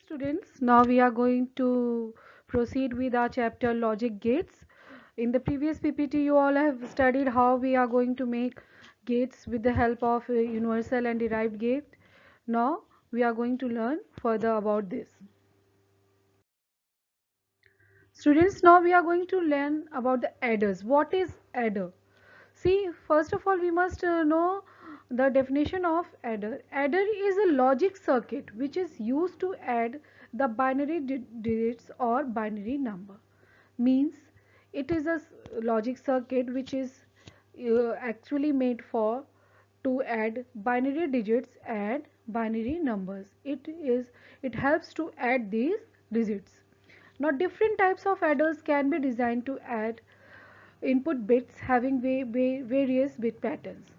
Students, now we are going to proceed with our chapter logic gates. In the previous PPT, you all have studied how we are going to make gates with the help of a universal and derived gate. Now we are going to learn further about this. Students, now we are going to learn about the adders. What is adder? See, first of all, we must know the definition of adder. Adder is a logic circuit which is used to add the binary digits or binary number. Means it is a logic circuit which is actually made for to add binary digits and binary numbers. It helps to add these digits. Now different types of adders can be designed to add input bits having various bit patterns.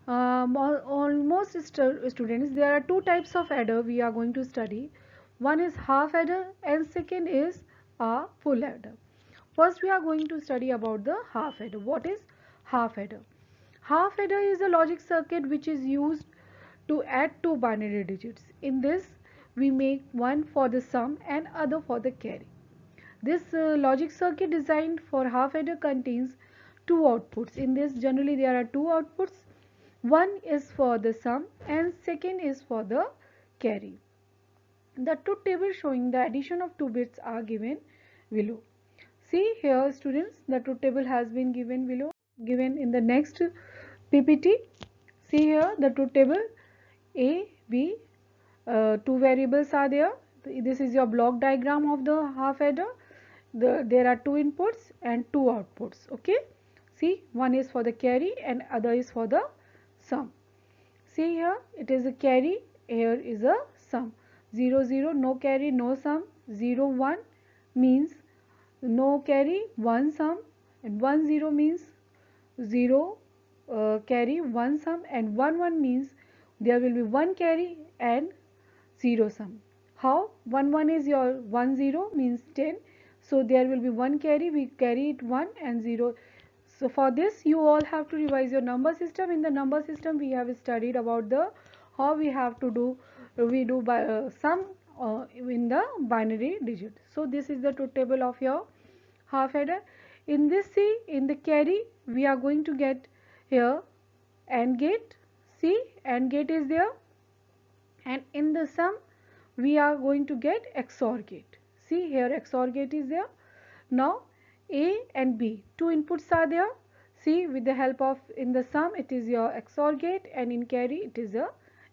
Almost students, there are two types of adder we are going to study. One is half adder and second is a full adder. First we are going to study about the half adder. What is half adder? Half adder is a logic circuit which is used to add two binary digits. In this we make one for the sum and other for the carry. This logic circuit designed for half adder contains two outputs. In this generally there are two outputs. One is for the sum and second is for the carry. The truth table showing the addition of two bits are given below. See here students, the truth table has been given below, given in the next PPT. See here the truth table A, B, two variables are there. This is your block diagram of the half adder. There are two inputs and two outputs. Okay, see, one is for the carry and other is for the sum. See here, it is a carry, here is a sum. 0 0 no carry no sum. 0 1 means no carry 1 sum, and 1 0 means 0 carry 1 sum, and 1 1 means there will be 1 carry and 0 sum. How? 1 1 is your 1 0 means 10, so there will be 1 carry, we carry it 1 and 0. So for this you all have to revise your number system. In the number system we have studied about the how we have to do, we do by sum in the binary digit. So this is the truth table of your half adder. In this, see, in the carry we are going to get here AND gate. See, AND gate is there, and in the sum we are going to get XOR gate. See here XOR gate is there. Now A and B, two inputs are there. See, with the help of, in the sum it is your XOR gate and in carry it is a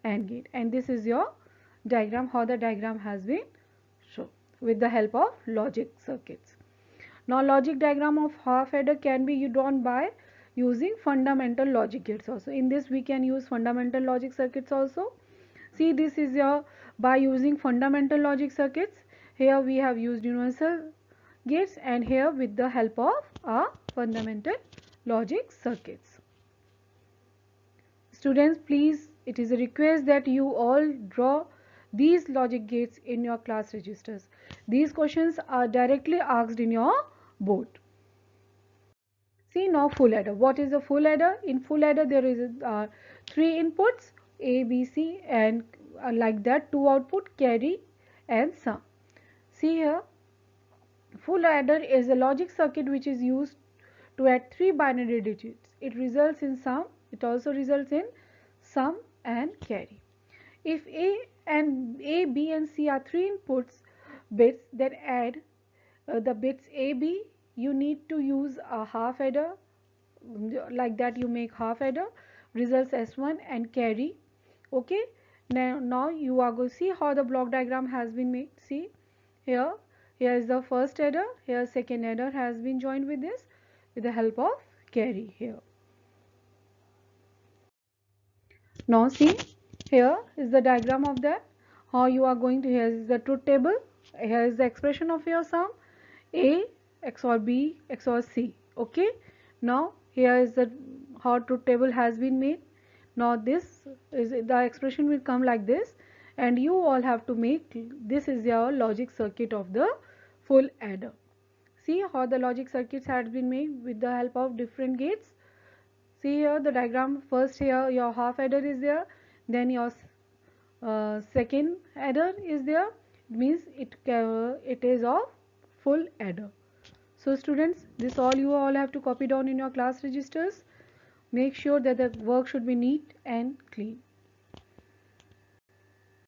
AND gate, and this is your diagram, how the diagram has been shown with the help of logic circuits. Now logic diagram of half adder can be drawn by using fundamental logic gates also. In this we can use fundamental logic circuits also. See, this is your, by using fundamental logic circuits, here we have used universal gates and here with the help of our fundamental logic circuits. Students, please, it is a request that you all draw these logic gates in your class registers. These questions are directly asked in your board. See now full adder. What is a full adder? In full adder there is three inputs A, B, C, and like that two output carry and sum. See here, full adder is a logic circuit which is used to add three binary digits. It results in sum. It also results in sum and carry. If A, B and C are three inputs bits that add the bits A, B, you need to use a half adder. Like that you make half adder, results S1 and carry. Okay, now you are going to see how the block diagram has been made. See here, here is the first adder, here second adder has been joined with this with the help of carry here. Now see, here is the diagram of that, how you are going to, here is the truth table, here is the expression of your sum A XOR B XOR C. Okay, now here is the how truth table has been made. Now this is the expression will come like this, and you all have to make, this is your logic circuit of the full adder. See how the logic circuits has been made with the help of different gates. See here the diagram, first here your half adder is there, then your second adder is there, It means it is of full adder. So students, this all you all have to copy down in your class registers. Make sure that the work should be neat and clean.